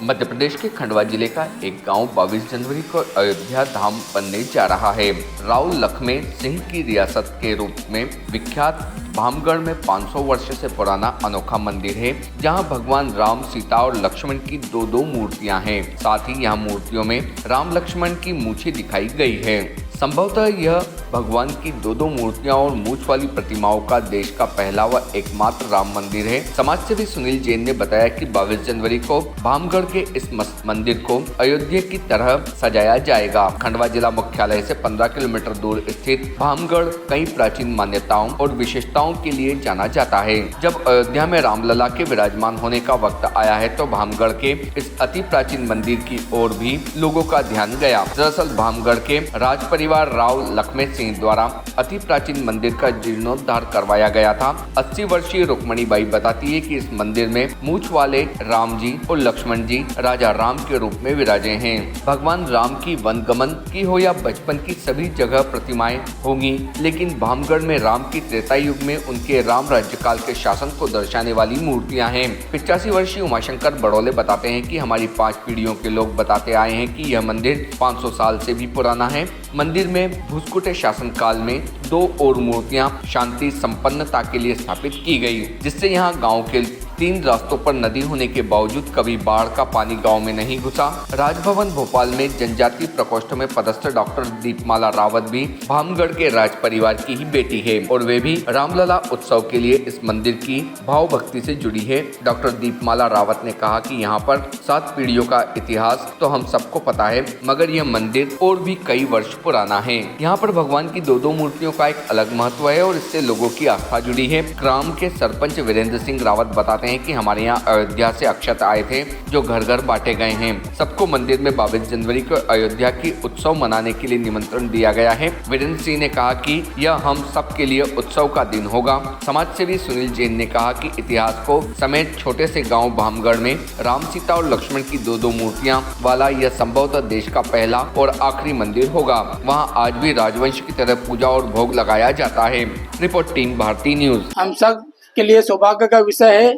मध्य प्रदेश के खंडवा जिले का एक गांव 22 जनवरी को अयोध्या धाम बनने जा रहा है। राव लखमे सिंह की रियासत के रूप में विख्यात भामगढ़ में 500 वर्ष से पुराना अनोखा मंदिर है, जहां भगवान राम, सीता और लक्ष्मण की दो मूर्तियां हैं। साथ ही यहां मूर्तियों में राम लक्ष्मण की मूछें दिखाई गई है। संभवतः यह भगवान की दो मूर्तियां और मूछ वाली प्रतिमाओं का देश का पहला व एकमात्र राम मंदिर है। समाजसेवी सुनील जैन ने बताया कि 22 जनवरी को भामगढ़ के इस मंदिर को अयोध्या की तरह सजाया जाएगा। खंडवा जिला मुख्यालय से 15 किलोमीटर दूर स्थित भामगढ़ कई प्राचीन मान्यताओं और विशेषताओं के लिए जाना जाता है। जब अयोध्या में रामलला के विराजमान होने का वक्त आया है तो भामगढ़ के इस अति प्राचीन मंदिर की ओर भी लोगों का ध्यान गया। दरअसल भामगढ़ के राज परिवार राव लखमे सिंह द्वारा अति प्राचीन मंदिर का जीर्णोद्धार करवाया गया था। 80 वर्षीय रुक्मणीबाई बताती है कि इस मंदिर में मूछ वाले राम जी और लक्ष्मण जी राजा राम के रूप में विराजे हैं। भगवान राम की वनगमन की हो या बचपन की सभी जगह प्रतिमाएं होंगी, लेकिन भामगढ़ में राम की त्रेता युग में उनके राम राज्यकाल के शासन को दर्शाने वाली मूर्तियां हैं। 85 वर्षीय उमाशंकर बड़ौले बताते हैं कि हमारी 5 पीढ़ियों के लोग बताते आए हैं कि यह मंदिर 500 साल से भी पुराना है। मंदिर में भूसकुटे शासन काल में 2 और मूर्तियां शांति संपन्नता के लिए स्थापित की गई, जिससे यहाँ गांव के 3 रास्तों पर नदी होने के बावजूद कभी बाढ़ का पानी गांव में नहीं घुसा। राजभवन भोपाल में जनजातीय प्रकोष्ठ में पदस्थ डॉक्टर दीपमाला रावत भी भामगढ़ के राज परिवार की ही बेटी है और वे भी रामलला उत्सव के लिए इस मंदिर की भाव भक्ति से जुड़ी है। डॉक्टर दीपमाला रावत ने कहा कि यहाँ पर 7 पीढ़ियों का इतिहास तो हम सबको पता है, मगर यह मंदिर और भी कई वर्ष पुराना है। यहाँ पर भगवान की 2 मूर्तियों का एक अलग महत्व है और इससे लोगों की आस्था जुड़ी है। ग्राम के सरपंच वीरेंद्र सिंह रावत बताते हैं कि हमारे यहाँ अयोध्या से अक्षत आए थे जो घर घर बांटे गए हैं। सबको मंदिर में 22 जनवरी को अयोध्या की उत्सव मनाने के लिए निमंत्रण दिया गया है। वीरेंद्र सिंह ने कहा कि यह हम सब के लिए उत्सव का दिन होगा। समाजसेवी सुनील जैन ने कहा कि इतिहास को समेत छोटे से गाँव भामगढ़ में राम, सीता और लक्ष्मण की 2 मूर्तियां वाला यह संभवतः देश का पहला और आखिरी मंदिर होगा। वहाँ आज भी राजवंश की तरह पूजा और भोग लगाया जाता है। Report team Bharti news. हम सब के लिए सौभाग्य का विषय है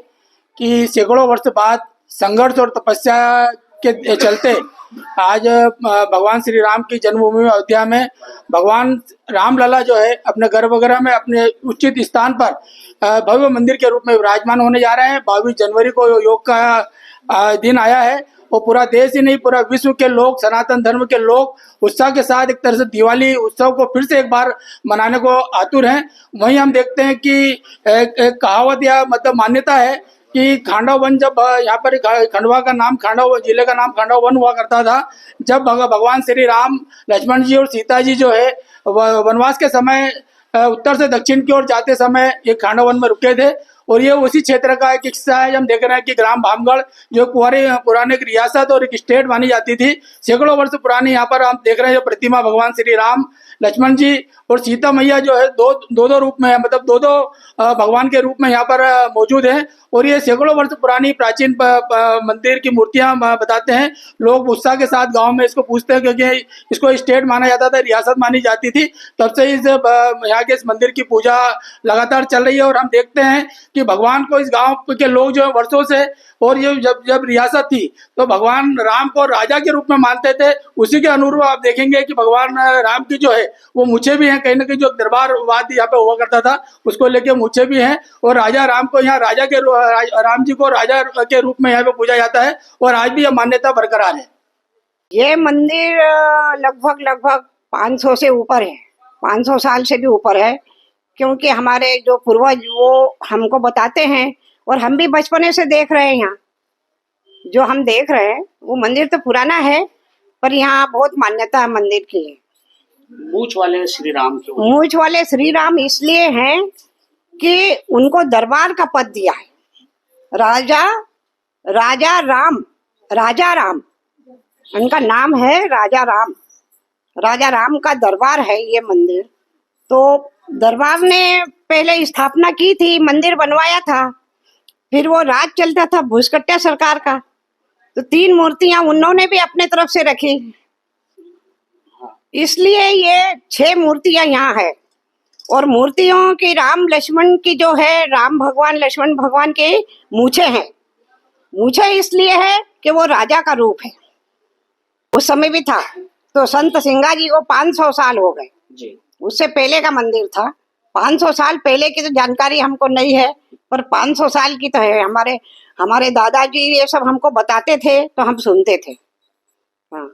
कि सैकड़ों वर्ष बाद संघर्ष और तपस्या के चलते आज भगवान श्री राम की जन्मभूमि अयोध्या में भगवान रामलला जो है अपने गर्भगृह में अपने उचित स्थान पर भव्य मंदिर के रूप में विराजमान होने जा रहे हैं। 22 जनवरी को योग का दिन आया है और पूरा देश ही नहीं, पूरा विश्व के लोग, सनातन धर्म के लोग उत्साह के साथ एक तरह से दिवाली उत्सव को फिर से एक बार मनाने को आतुर हैं। वहीं हम देखते हैं कि एक कहावत या मतलब मान्यता है कि खांडव वन, जब यहाँ पर खंडवा का नाम, खांडव जिले का नाम खांडव वन हुआ करता था, जब भगवान श्री राम, लक्ष्मण जी और सीता जी जो है वनवास के समय उत्तर से दक्षिण की ओर जाते समय ये खांडव वन में रुके थे। और ये उसी क्षेत्र का एक हिस्सा है। हम देख रहे हैं कि ग्राम भामगढ़ जो पुराने एक रियासत और एक स्टेट मानी जाती थी, सैकड़ों वर्ष पुरानी यहाँ पर हम देख रहे हैं जो प्रतिमा भगवान श्री राम, लक्ष्मण जी और सीता मैया जो है दो रूप में है, मतलब दो भगवान के रूप में यहाँ पर मौजूद है। और ये सैकड़ों वर्ष पुरानी प्राचीन मंदिर की मूर्तियां बताते हैं। लोग उत्साह के साथ गांव में इसको पूछते हैं क्योंकि इसको स्टेट माना जाता था, रियासत मानी जाती थी। तब से यहाँ के इस मंदिर की पूजा लगातार चल रही है। और हम देखते हैं कि भगवान को इस गांव के लोग जो वर्षों से, और ये जब रियासत थी तो भगवान राम को राजा के रूप में मानते थे। उसी के अनुरूप आप देखेंगे कि भगवान राम की जो है वो मूछें भी हैं, कहीं ना कहीं जो दरबारवाद यहाँ पे हुआ करता था उसको लेके मूछें भी हैं। और राजा राम को यहाँ राम जी को राजा के रूप में यहाँ पे पूजा जाता है और आज भी यह मान्यता बरकरार है। ये मंदिर लगभग 500 से ऊपर है, 500 साल से भी ऊपर है, क्योंकि हमारे जो पूर्वज वो हमको बताते हैं और हम भी बचपने से देख रहे हैं। यहाँ जो हम देख रहे हैं वो मंदिर तो पुराना है, पर यहाँ बहुत मान्यता है मंदिर की। मूछ वाले श्री राम क्यों? मूछ वाले श्री राम इसलिए हैं कि उनको दरबार का पद दिया है। राजा राम उनका नाम है, राजा राम का दरबार है ये मंदिर। तो दरबार ने पहले स्थापना की थी, मंदिर बनवाया था, फिर वो राज चलता था भूसकट्टा सरकार का, तो 3 मूर्तियां उन्होंने भी अपने तरफ से रखी, इसलिए ये 6 मूर्तियां यहाँ है। और मूर्तियों की राम लक्ष्मण की जो है, राम भगवान लक्ष्मण भगवान के मूछें हैं। मूछें इसलिए है कि वो राजा का रूप है। उस समय भी था। तो संत सिंगा जी को 500 साल हो गए, जी। उससे पहले का मंदिर था। 500 साल पहले की तो जानकारी हमको नहीं है, पर 500 साल की तो है। हमारे हमारे दादाजी ये सब हमको बताते थे तो हम सुनते थे। हाँ।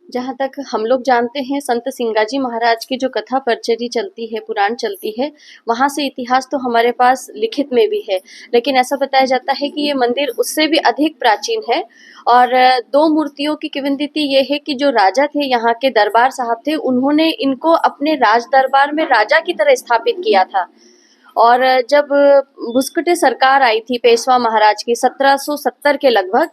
जहाँ तक हम लोग जानते हैं, संत सिंगाजी महाराज की जो कथा परचरी चलती है, पुराण चलती है, वहाँ से इतिहास तो हमारे पास लिखित में भी है, लेकिन ऐसा बताया जाता है कि ये मंदिर उससे भी अधिक प्राचीन है। और दो मूर्तियों की किंवदंती ये है कि जो राजा थे, यहाँ के दरबार साहब थे, उन्होंने इनको अपने राज दरबार में राजा की तरह स्थापित किया था। और जब भुसकटे सरकार आई थी पेशवा महाराज की 1770 के लगभग,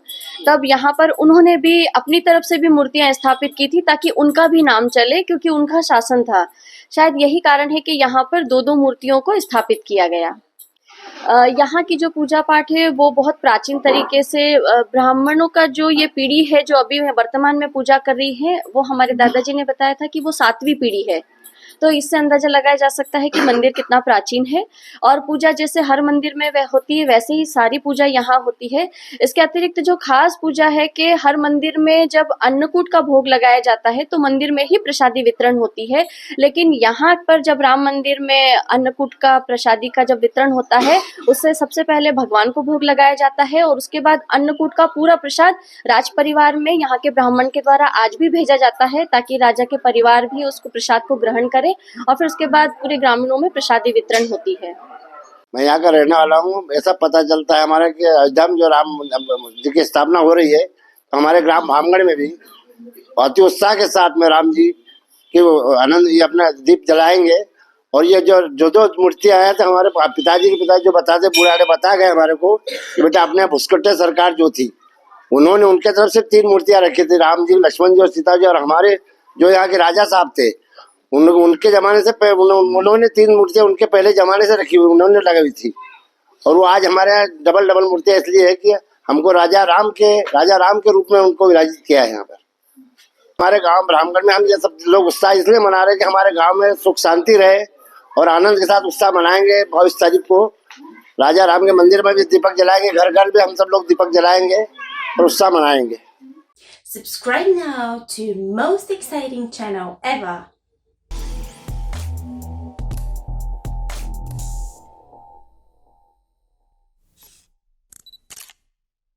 तब यहाँ पर उन्होंने भी अपनी तरफ से भी मूर्तियां स्थापित की थी ताकि उनका भी नाम चले, क्योंकि उनका शासन था। शायद यही कारण है कि यहाँ पर दो दो मूर्तियों को स्थापित किया गया। यहाँ की जो पूजा पाठ है वो बहुत प्राचीन तरीके से ब्राह्मणों का जो ये पीढ़ी है जो अभी वर्तमान में पूजा कर रही है, वो हमारे दादाजी ने बताया था कि वो 7वीं पीढ़ी है। तो इससे अंदाजा लगाया जा सकता है कि मंदिर कितना प्राचीन है। और पूजा जैसे हर मंदिर में वह होती है, वैसे ही सारी पूजा यहाँ होती है। इसके अतिरिक्त जो खास पूजा है कि हर मंदिर में जब अन्नकूट का भोग लगाया जाता है तो मंदिर में ही प्रसादी वितरण होती है, लेकिन यहाँ पर जब राम मंदिर में अन्नकूट का प्रसादी का जब वितरण होता है, उससे सबसे पहले भगवान को भोग लगाया जाता है और उसके बाद अन्नकूट का पूरा प्रसाद राज परिवार में यहाँ के ब्राह्मण के द्वारा आज भी भेजा जाता है, ताकि राजा के परिवार भी उसको प्रसाद को ग्रहण करे और फिर उसके बाद पूरे ग्रामीणों में प्रसादी वितरण होती है। मैं यहाँ का रहने वाला हूँ। ऐसा पता चलता है हमारे कि अयोध्या में जो राम जी की स्थापना हो रही है, तो हमारे ग्राम भामगढ़ में भी अति उत्साह के साथ में राम जी की आनंद ये अपना दीप जलाएंगे। और ये जो जो मूर्तियां आए थे, हमारे पिताजी के पिताजी जो बताते बूढ़ाड़े बता गए हमारे को कि बेटा अपने भुसकटे सरकार जो थी, उन्होंने उनके तरफ से 3 मूर्तियां रखी थी, राम जी, लक्ष्मण जी और सीता जी। और हमारे जो यहाँ के राजा साहब थे, उनके जमाने से उन्होंने 3 मूर्तियां उनके पहले जमाने से रखी हुई, उन्होंने लगाई हुई थी। और वो आज हमारे यहाँ डबल मूर्तियां इसलिए है कि हमको राजा राम के रूप में उनको विराजित किया है। यहाँ पर हमारे गांव ब्राह्मगढ़ में हम ये सब लोग उत्साह इसलिए मना रहे हैं कि हमारे गांव में सुख शांति रहे और आनंद के साथ उत्साह मनाएंगे। 22 तारीख को राजा राम के मंदिर में भी दीपक जलाएंगे, घर घर भी हम सब लोग दीपक जलाएंगे और उत्साह मनाएंगे। Subscribe now to most exciting channel ever.